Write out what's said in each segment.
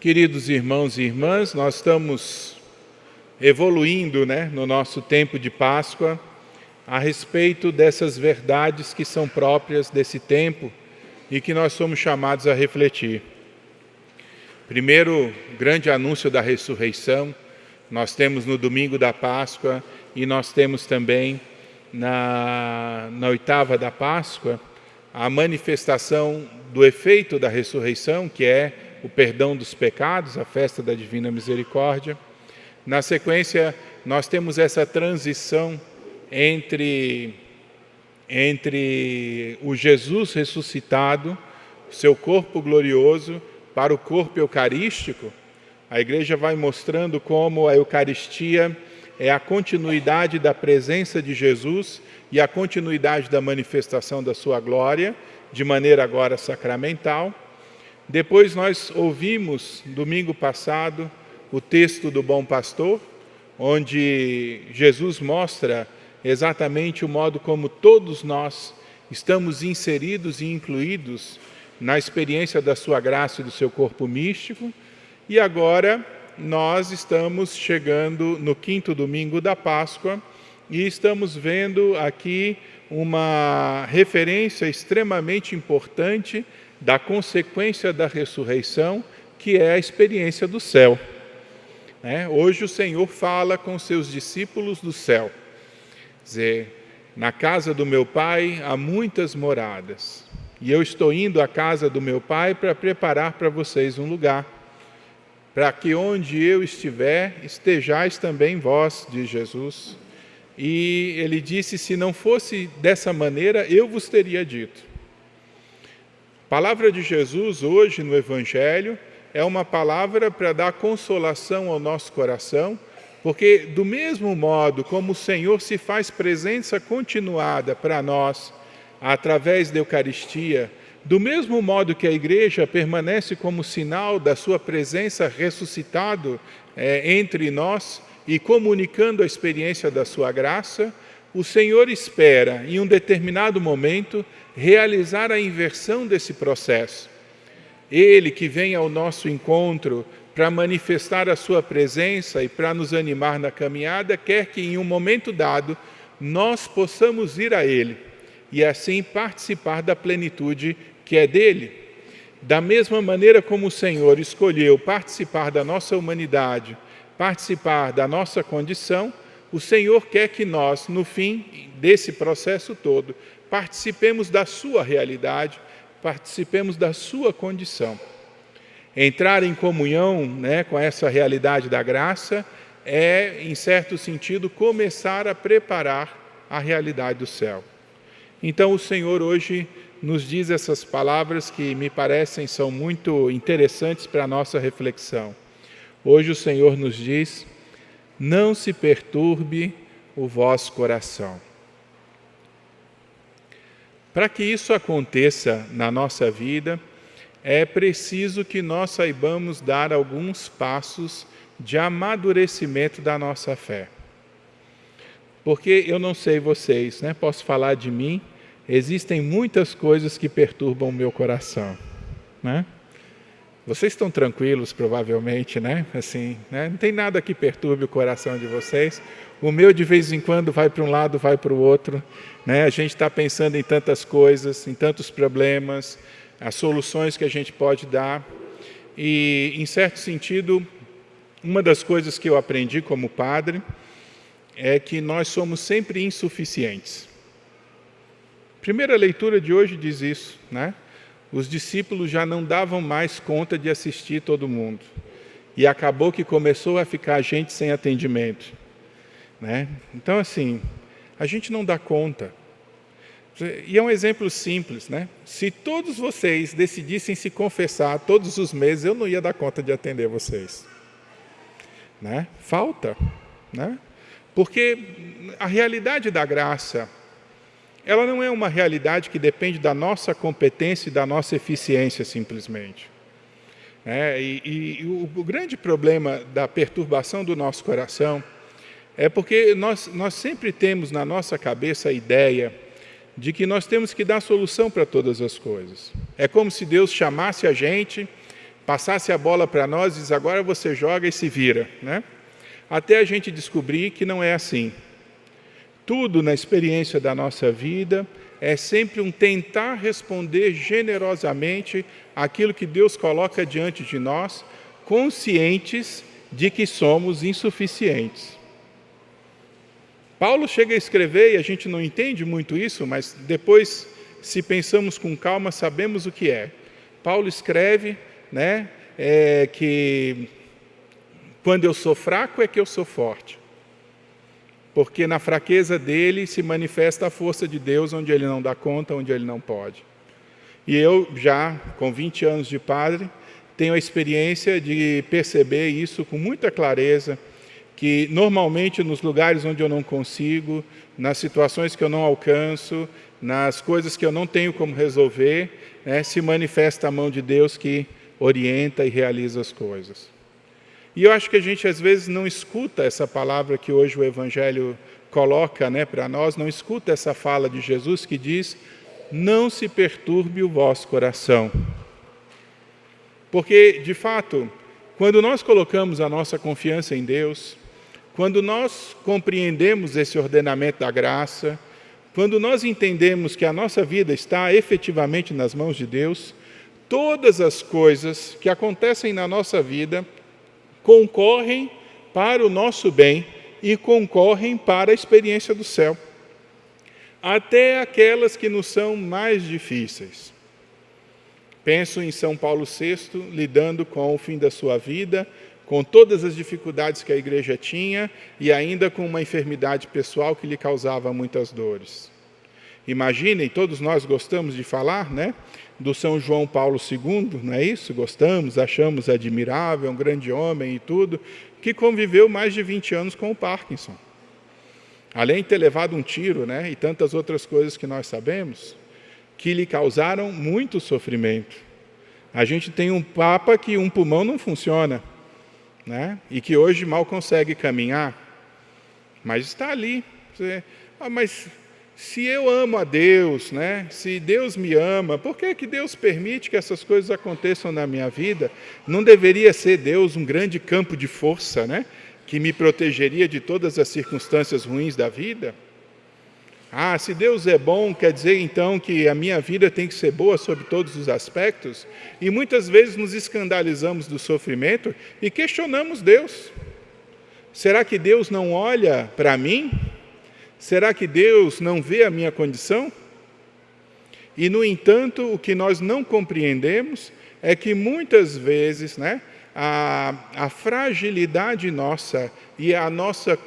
Queridos irmãos e irmãs, nós estamos evoluindo, no nosso tempo de Páscoa a respeito dessas verdades que são próprias desse tempo e que nós somos chamados a refletir. Primeiro, grande anúncio da ressurreição, nós temos no domingo da Páscoa e nós temos também na oitava da Páscoa a manifestação do efeito da ressurreição, que é o perdão dos pecados, a festa da Divina Misericórdia. Na sequência, nós temos essa transição entre o Jesus ressuscitado, seu corpo glorioso, para o corpo eucarístico. A Igreja vai mostrando como a Eucaristia é a continuidade da presença de Jesus e a continuidade da manifestação da sua glória, de maneira agora sacramental. Depois nós ouvimos, domingo passado, o texto do Bom Pastor, onde Jesus mostra exatamente o modo como todos nós estamos inseridos e incluídos na experiência da sua graça e do seu corpo místico. E agora nós estamos chegando no quinto domingo da Páscoa e estamos vendo aqui uma referência extremamente importante da consequência da ressurreição, que é a experiência do céu. Hoje o Senhor fala com seus discípulos do céu. Quer dizer, na casa do meu Pai há muitas moradas, e eu estou indo à casa do meu Pai para preparar para vocês um lugar, para que onde eu estiver, estejais também vós, diz Jesus. E ele disse, se não fosse dessa maneira, eu vos teria dito. A palavra de Jesus hoje no Evangelho é uma palavra para dar consolação ao nosso coração, porque do mesmo modo como o Senhor se faz presença continuada para nós, através da Eucaristia, do mesmo modo que a Igreja permanece como sinal da sua presença ressuscitado entre nós e comunicando a experiência da sua graça, o Senhor espera, em um determinado momento, realizar a inversão desse processo. Ele que vem ao nosso encontro para manifestar a sua presença e para nos animar na caminhada, quer que em um momento dado nós possamos ir a Ele e assim participar da plenitude que é dele. Da mesma maneira como o Senhor escolheu participar da nossa humanidade, participar da nossa condição, o Senhor quer que nós, no fim desse processo todo, participemos da sua realidade, participemos da sua condição. Entrar em comunhão com essa realidade da graça é, em certo sentido, começar a preparar a realidade do céu. Então o Senhor hoje nos diz essas palavras que me parecem são muito interessantes para a nossa reflexão. Hoje o Senhor nos diz, não se perturbe o vosso coração. Para que isso aconteça na nossa vida, é preciso que nós saibamos dar alguns passos de amadurecimento da nossa fé. Porque eu não sei vocês, posso falar de mim, existem muitas coisas que perturbam o meu coração. Vocês estão tranquilos, provavelmente, Assim, não tem nada que perturbe o coração de vocês. O meu, de vez em quando, vai para um lado, vai para o outro. A gente está pensando em tantas coisas, em tantos problemas, as soluções que a gente pode dar. E, em certo sentido, uma das coisas que eu aprendi como padre é que nós somos sempre insuficientes. A primeira leitura de hoje diz isso, Os discípulos já não davam mais conta de assistir todo mundo. E acabou que começou a ficar gente sem atendimento. Então, assim, a gente não dá conta. E é um exemplo simples, Se todos vocês decidissem se confessar todos os meses, eu não ia dar conta de atender vocês. Falta, Porque a realidade da graça, ela não é uma realidade que depende da nossa competência e da nossa eficiência, simplesmente. O grande problema da perturbação do nosso coração é porque nós sempre temos na nossa cabeça a ideia de que nós temos que dar solução para todas as coisas. É como se Deus chamasse a gente passasse a bola para nós e diz, agora você joga e se vira, né? Até a gente descobrir que não é assim. Tudo na experiência da nossa vida é sempre um tentar responder generosamente aquilo que Deus coloca diante de nós, conscientes de que somos insuficientes. Paulo chega a escrever, e a gente não entende muito isso, mas depois, se pensamos com calma, sabemos o que é. Paulo escreve, né, que quando eu sou fraco é que eu sou forte. Porque na fraqueza dele se manifesta a força de Deus, onde ele não dá conta, onde ele não pode. E eu já, com 20 anos de padre, tenho a experiência de perceber isso com muita clareza, que normalmente nos lugares onde eu não consigo, nas situações que eu não alcanço, nas coisas que eu não tenho como resolver, se manifesta a mão de Deus que orienta e realiza as coisas. E eu acho que a gente às vezes não escuta essa palavra que hoje o Evangelho coloca, para nós, não escuta essa fala de Jesus que diz, não se perturbe o vosso coração. Porque, de fato, quando nós colocamos a nossa confiança em Deus, quando nós compreendemos esse ordenamento da graça, quando nós entendemos que a nossa vida está efetivamente nas mãos de Deus, todas as coisas que acontecem na nossa vida concorrem para o nosso bem e concorrem para a experiência do céu. Até aquelas que nos são mais difíceis. Penso em São Paulo VI, lidando com o fim da sua vida, com todas as dificuldades que a igreja tinha e ainda com uma enfermidade pessoal que lhe causava muitas dores. Imaginem, todos nós gostamos de falar, do São João Paulo II, não é isso? Gostamos, achamos admirável, um grande homem e tudo, que conviveu mais de 20 anos com o Parkinson. Além de ter levado um tiro, e tantas outras coisas que nós sabemos, que lhe causaram muito sofrimento. A gente tem um Papa que um pulmão não funciona, e que hoje mal consegue caminhar, mas está ali. Mas se eu amo a Deus, se Deus me ama, por que Deus permite que essas coisas aconteçam na minha vida? Não deveria ser Deus um grande campo de força, que me protegeria de todas as circunstâncias ruins da vida? Se Deus é bom, quer dizer então que a minha vida tem que ser boa sob todos os aspectos? E muitas vezes nos escandalizamos do sofrimento e questionamos Deus. Será que Deus não olha para mim? Será que Deus não vê a minha condição? E, no entanto, o que nós não compreendemos é que muitas vezes, a fragilidade nossa e a nossa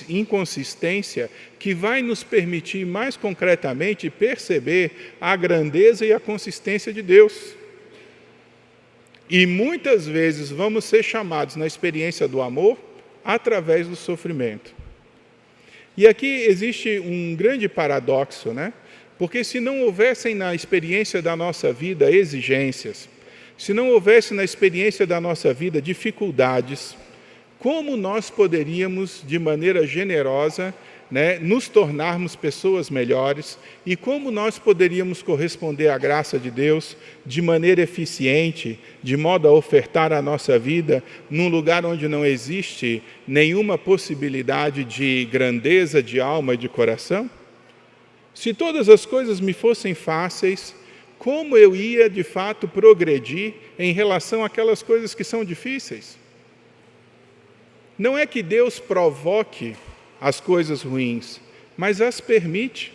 inconsistência que vai nos permitir mais concretamente perceber a grandeza e a consistência de Deus. E muitas vezes vamos ser chamados na experiência do amor através do sofrimento. E aqui existe um grande paradoxo, porque se não houvessem na experiência da nossa vida exigências, se não houvesse na experiência da nossa vida dificuldades, como nós poderíamos, de maneira generosa, nos tornarmos pessoas melhores e como nós poderíamos corresponder à graça de Deus de maneira eficiente, de modo a ofertar a nossa vida num lugar onde não existe nenhuma possibilidade de grandeza de alma e de coração? Se todas as coisas me fossem fáceis, como eu ia, de fato, progredir em relação àquelas coisas que são difíceis? Não é que Deus provoque as coisas ruins, mas as permite,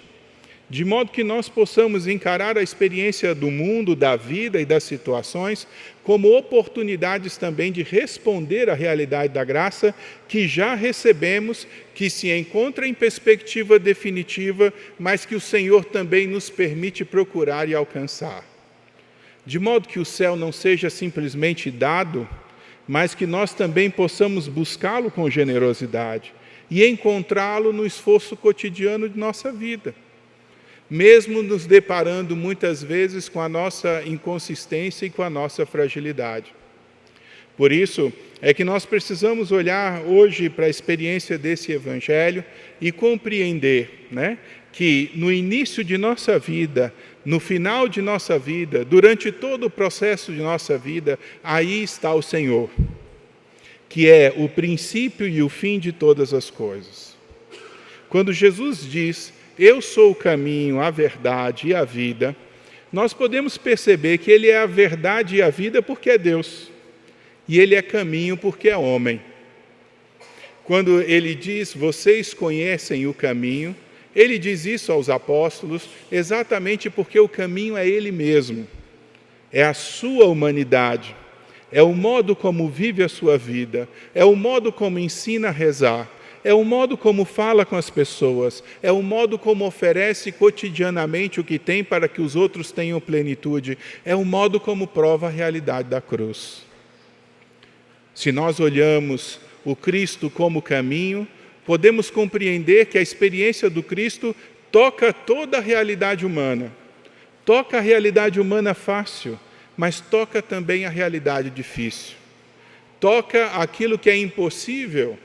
de modo que nós possamos encarar a experiência do mundo, da vida e das situações como oportunidades também de responder à realidade da graça que já recebemos, que se encontra em perspectiva definitiva, mas que o Senhor também nos permite procurar e alcançar. De modo que o céu não seja simplesmente dado, mas que nós também possamos buscá-lo com generosidade e encontrá-lo no esforço cotidiano de nossa vida, mesmo nos deparando muitas vezes com a nossa inconsistência e com a nossa fragilidade. Por isso é que nós precisamos olhar hoje para a experiência desse Evangelho e compreender, que no início de nossa vida no final de nossa vida, durante todo o processo de nossa vida, aí está o Senhor, que é o princípio e o fim de todas as coisas. Quando Jesus diz, eu sou o caminho, a verdade e a vida, nós podemos perceber que Ele é a verdade e a vida porque é Deus, e Ele é caminho porque é homem. Quando Ele diz, vocês conhecem o caminho, Ele diz isso aos apóstolos exatamente porque o caminho é Ele mesmo, é a sua humanidade, é o modo como vive a sua vida, é o modo como ensina a rezar, é o modo como fala com as pessoas, é o modo como oferece cotidianamente o que tem para que os outros tenham plenitude, é o modo como prova a realidade da cruz. Se nós olhamos o Cristo como caminho, podemos compreender que a experiência do Cristo toca toda a realidade humana. Toca a realidade humana fácil, mas toca também a realidade difícil. Toca aquilo que é impossível,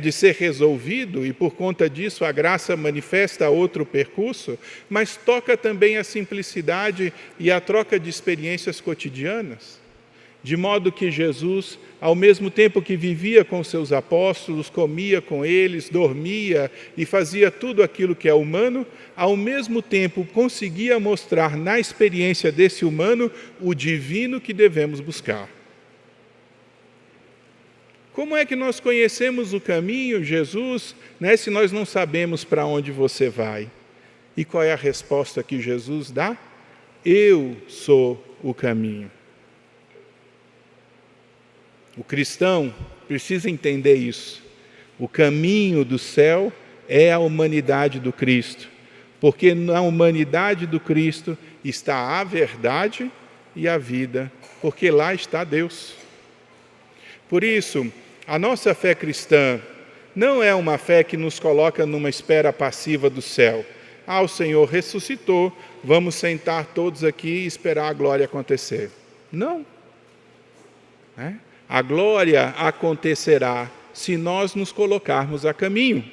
de ser resolvido, e por conta disso a graça manifesta outro percurso, mas toca também a simplicidade e a troca de experiências cotidianas. De modo que Jesus, ao mesmo tempo que vivia com seus apóstolos, comia com eles, dormia e fazia tudo aquilo que é humano, ao mesmo tempo conseguia mostrar na experiência desse humano o divino que devemos buscar. Como é que nós conhecemos o caminho, Jesus, se nós não sabemos para onde você vai? E qual é a resposta que Jesus dá? Eu sou o caminho. O cristão precisa entender isso. O caminho do céu é a humanidade do Cristo, porque na humanidade do Cristo está a verdade e a vida, porque lá está Deus. Por isso, a nossa fé cristã não é uma fé que nos coloca numa espera passiva do céu. O Senhor ressuscitou, vamos sentar todos aqui e esperar a glória acontecer. Não. A glória acontecerá se nós nos colocarmos a caminho.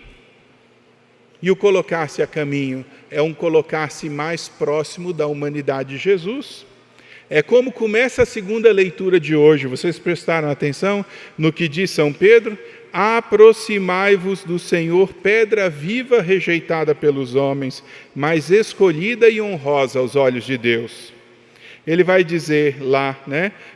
E o colocar-se a caminho é um colocar-se mais próximo da humanidade de Jesus. É como começa a segunda leitura de hoje. Vocês prestaram atenção no que diz São Pedro? Aproximai-vos do Senhor, pedra viva rejeitada pelos homens, mas escolhida e honrosa aos olhos de Deus. Ele vai dizer lá,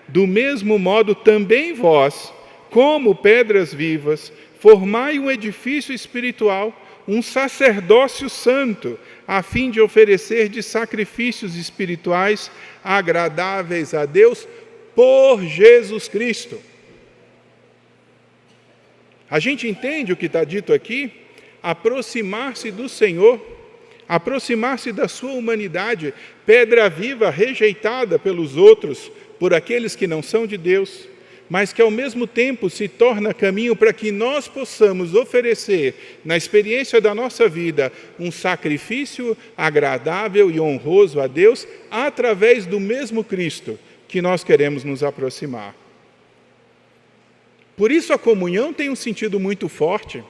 do mesmo modo também vós, como pedras vivas, formai um edifício espiritual, um sacerdócio santo, a fim de oferecer de sacrifícios espirituais agradáveis a Deus por Jesus Cristo. A gente entende o que está dito aqui? Aproximar-se do Senhor, aproximar-se da sua humanidade, pedra viva rejeitada pelos outros, por aqueles que não são de Deus, mas que ao mesmo tempo se torna caminho para que nós possamos oferecer, na experiência da nossa vida, um sacrifício agradável e honroso a Deus, através do mesmo Cristo que nós queremos nos aproximar. Por isso a comunhão tem um sentido muito forte,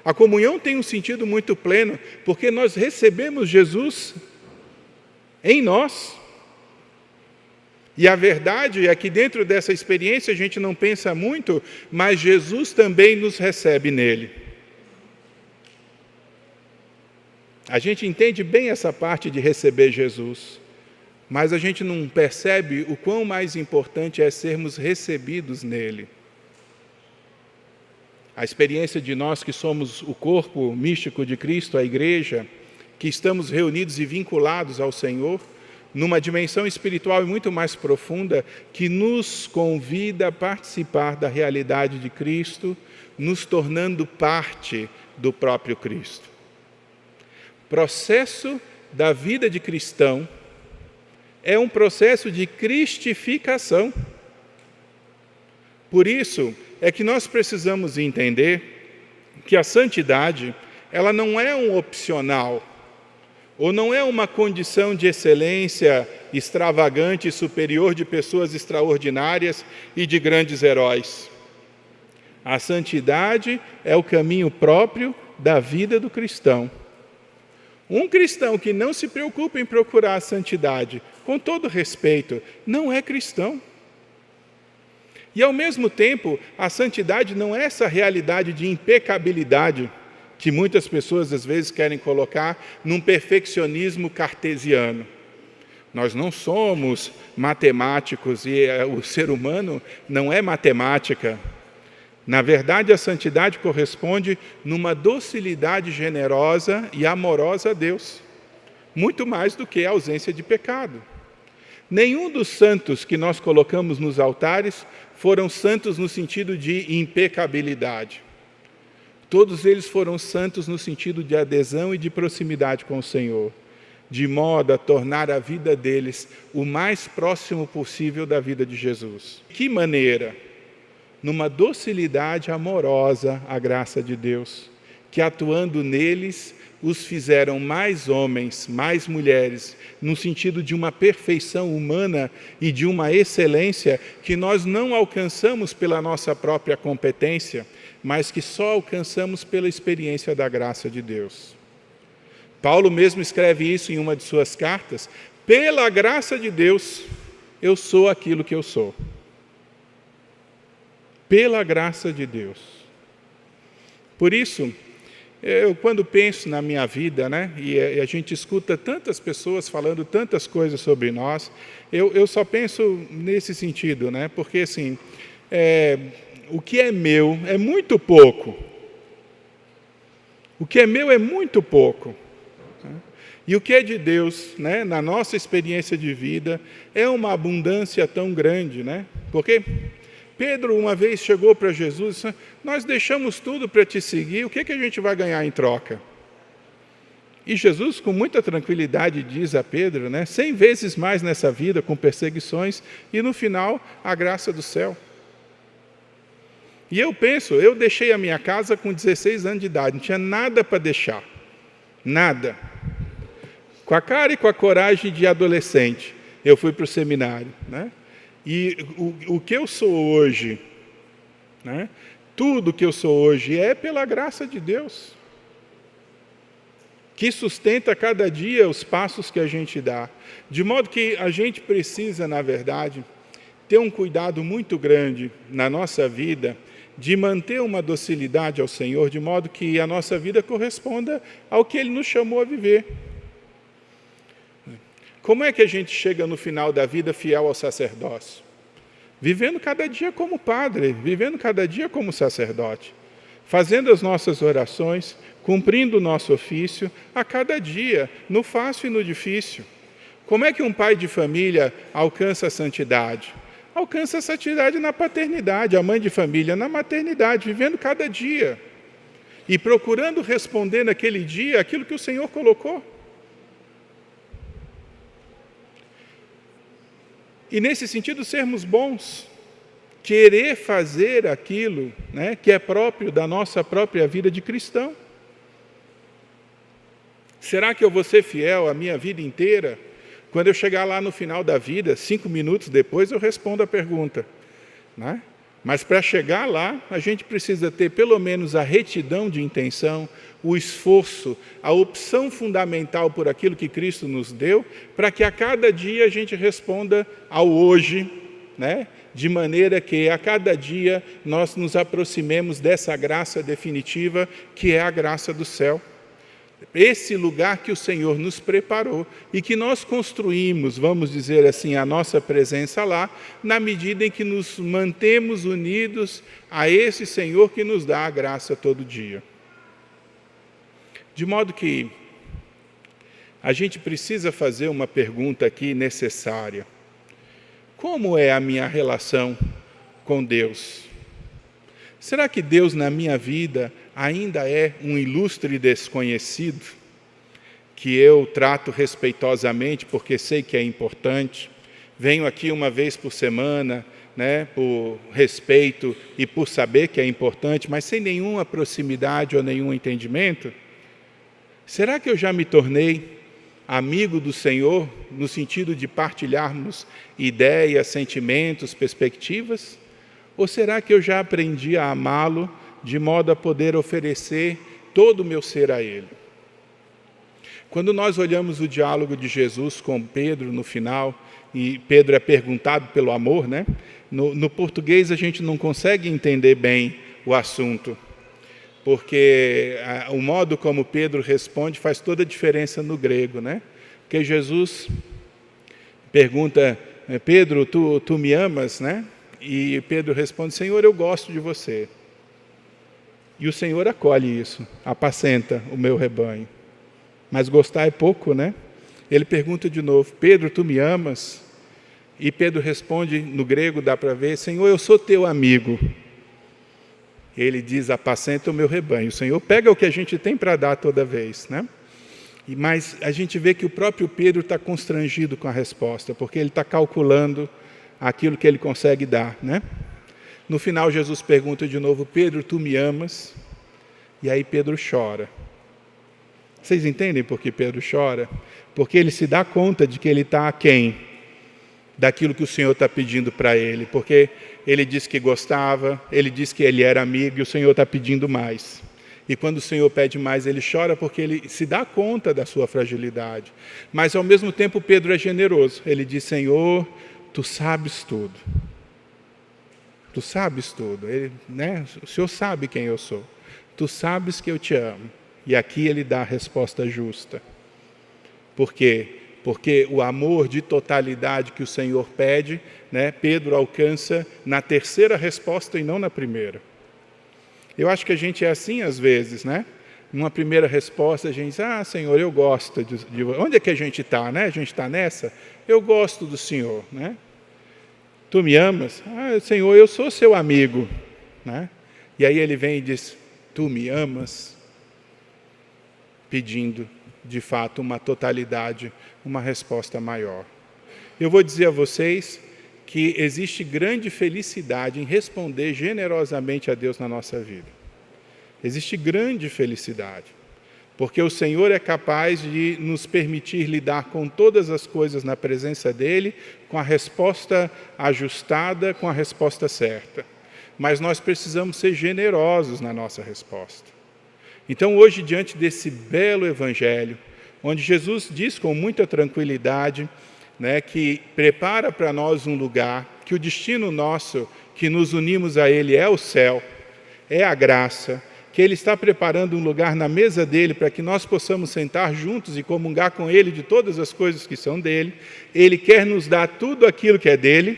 a comunhão tem um sentido muito pleno, porque nós recebemos Jesus em nós. E a verdade é que dentro dessa experiência a gente não pensa muito, mas Jesus também nos recebe nele. A gente entende bem essa parte de receber Jesus, mas a gente não percebe o quão mais importante é sermos recebidos nele. A experiência de nós que somos o corpo místico de Cristo, a igreja, que estamos reunidos e vinculados ao Senhor, numa dimensão espiritual muito mais profunda, que nos convida a participar da realidade de Cristo, nos tornando parte do próprio Cristo. O processo da vida de cristão é um processo de cristificação. Por isso é que nós precisamos entender que a santidade, ela não é um opcional, ou não é uma condição de excelência extravagante e superior de pessoas extraordinárias e de grandes heróis. A santidade é o caminho próprio da vida do cristão. Um cristão que não se preocupa em procurar a santidade, com todo respeito, não é cristão. E, ao mesmo tempo, a santidade não é essa realidade de impecabilidade que muitas pessoas, às vezes, querem colocar num perfeccionismo cartesiano. Nós não somos matemáticos e o ser humano não é matemática. Na verdade, a santidade corresponde numa docilidade generosa e amorosa a Deus, muito mais do que a ausência de pecado. Nenhum dos santos que nós colocamos nos altares foram santos no sentido de impecabilidade. Todos eles foram santos no sentido de adesão e de proximidade com o Senhor, de modo a tornar a vida deles o mais próximo possível da vida de Jesus. De que maneira? Numa docilidade amorosa à graça de Deus, que atuando neles os fizeram mais homens, mais mulheres, no sentido de uma perfeição humana e de uma excelência que nós não alcançamos pela nossa própria competência, mas que só alcançamos pela experiência da graça de Deus. Paulo mesmo escreve isso em uma de suas cartas: pela graça de Deus, eu sou aquilo que eu sou. Pela graça de Deus. Por isso, eu quando penso na minha vida, e a gente escuta tantas pessoas falando tantas coisas sobre nós, eu só penso nesse sentido, porque assim, o que é meu é muito pouco. O que é meu é muito pouco. E o que é de Deus, na nossa experiência de vida, é uma abundância tão grande, porque Pedro uma vez chegou para Jesus e disse: nós deixamos tudo para te seguir, o que a gente vai ganhar em troca? E Jesus, com muita tranquilidade, diz a Pedro, 100 vezes mais nessa vida, com perseguições, e no final, a graça do céu. E eu penso, eu deixei a minha casa com 16 anos de idade, não tinha nada para deixar, nada. Com a cara e com a coragem de adolescente, eu fui para o seminário, E o que eu sou hoje, tudo que eu sou hoje é pela graça de Deus, que sustenta cada dia os passos que a gente dá. De modo que a gente precisa, na verdade, ter um cuidado muito grande na nossa vida, de manter uma docilidade ao Senhor, de modo que a nossa vida corresponda ao que Ele nos chamou a viver. Como é que a gente chega no final da vida fiel ao sacerdócio? Vivendo cada dia como padre, vivendo cada dia como sacerdote, fazendo as nossas orações, cumprindo o nosso ofício a cada dia, no fácil e no difícil. Como é que um pai de família alcança a santidade? Alcança a santidade na paternidade, a mãe de família na maternidade, vivendo cada dia e procurando responder naquele dia aquilo que o Senhor colocou. E, nesse sentido, sermos bons, querer fazer aquilo que é próprio da nossa própria vida de cristão. Será que eu vou ser fiel a minha vida inteira? Quando eu chegar lá no final da vida, 5 minutos depois, eu respondo a pergunta. Mas para chegar lá, a gente precisa ter pelo menos a retidão de intenção, o esforço, a opção fundamental por aquilo que Cristo nos deu, para que a cada dia a gente responda ao hoje, de maneira que a cada dia nós nos aproximemos dessa graça definitiva, que é a graça do céu. Esse lugar que o Senhor nos preparou e que nós construímos, vamos dizer assim, a nossa presença lá, na medida em que nos mantemos unidos a esse Senhor que nos dá a graça todo dia. De modo que a gente precisa fazer uma pergunta aqui necessária. Como é a minha relação com Deus? Será que Deus na minha vida ainda é um ilustre desconhecido, que eu trato respeitosamente porque sei que é importante? Venho aqui uma vez por semana, por respeito e por saber que é importante, mas sem nenhuma proximidade ou nenhum entendimento? Será que eu já me tornei amigo do Senhor, no sentido de partilharmos ideias, sentimentos, perspectivas? Ou será que eu já aprendi a amá-lo, de modo a poder oferecer todo o meu ser a Ele? Quando nós olhamos o diálogo de Jesus com Pedro no final, e Pedro é perguntado pelo amor, né? No português a gente não consegue entender bem o assunto, porque o modo como Pedro responde faz toda a diferença no grego, né? Porque Jesus pergunta, Pedro, tu me amas, né? E Pedro responde, Senhor, eu gosto de você. E o Senhor acolhe isso, apacenta o meu rebanho. Mas gostar é pouco, né? Ele pergunta de novo, Pedro, tu me amas? E Pedro responde, no grego dá para ver, Senhor, eu sou teu amigo. Ele diz, apacenta o meu rebanho. O Senhor pega o que a gente tem para dar toda vez, né? Mas a gente vê que o próprio Pedro está constrangido com a resposta, porque ele está calculando aquilo que ele consegue dar, né? No final, Jesus pergunta de novo, Pedro, tu me amas? E aí Pedro chora. Vocês entendem por que Pedro chora? Porque ele se dá conta de que ele está aquém daquilo que o Senhor está pedindo para ele. Porque ele disse que gostava, ele disse que ele era amigo e o Senhor está pedindo mais. E quando o Senhor pede mais, ele chora porque ele se dá conta da sua fragilidade. Mas ao mesmo tempo Pedro é generoso. Ele diz, Senhor, tu sabes tudo. Tu sabes tudo, né? O Senhor sabe quem eu sou. Tu sabes que eu te amo. E aqui ele dá a resposta justa. Por quê? Porque o amor de totalidade que o Senhor pede, né, Pedro alcança na terceira resposta e não na primeira. Eu acho que a gente é assim às vezes, né? Numa primeira resposta a gente diz, Senhor, eu gosto de onde é que a gente está, né? A gente está nessa? Eu gosto do Senhor, né? Tu me amas? Senhor, eu sou seu amigo, né? E aí ele vem e diz, tu me amas? Pedindo, de fato, uma totalidade, uma resposta maior. Eu vou dizer a vocês que existe grande felicidade em responder generosamente a Deus na nossa vida. Existe grande felicidade, porque o Senhor é capaz de nos permitir lidar com todas as coisas na presença dEle, com a resposta ajustada, com a resposta certa. Mas nós precisamos ser generosos na nossa resposta. Então hoje, diante desse belo Evangelho, onde Jesus diz com muita tranquilidade, né, que prepara para nós um lugar, que o destino nosso, que nos unimos a Ele, é o céu, é a graça, que Ele está preparando um lugar na mesa dEle para que nós possamos sentar juntos e comungar com Ele de todas as coisas que são dEle. Ele quer nos dar tudo aquilo que é dEle,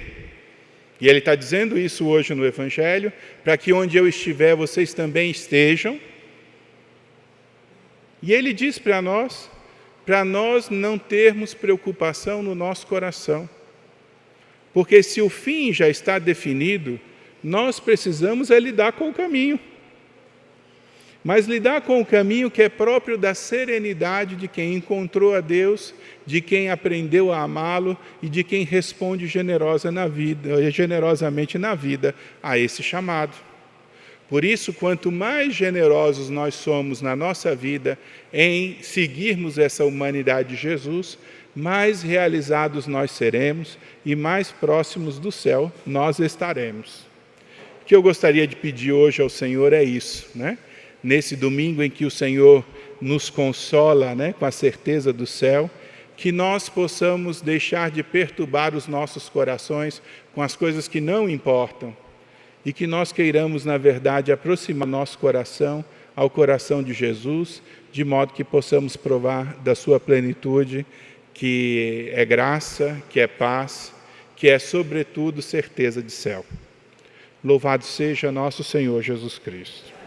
e Ele está dizendo isso hoje no Evangelho, para que onde eu estiver, vocês também estejam. E Ele diz para nós não termos preocupação no nosso coração. Porque se o fim já está definido, nós precisamos lidar com o caminho. Mas lidar com o caminho que é próprio da serenidade de quem encontrou a Deus, de quem aprendeu a amá-lo e de quem responde generosamente na vida a esse chamado. Por isso, quanto mais generosos nós somos na nossa vida em seguirmos essa humanidade de Jesus, mais realizados nós seremos e mais próximos do céu nós estaremos. O que eu gostaria de pedir hoje ao Senhor é isso, né? Nesse domingo em que o Senhor nos consola, né, com a certeza do céu, que nós possamos deixar de perturbar os nossos corações com as coisas que não importam e que nós queiramos, na verdade, aproximar nosso coração ao coração de Jesus, de modo que possamos provar da sua plenitude, que é graça, que é paz, que é, sobretudo, certeza de céu. Louvado seja nosso Senhor Jesus Cristo.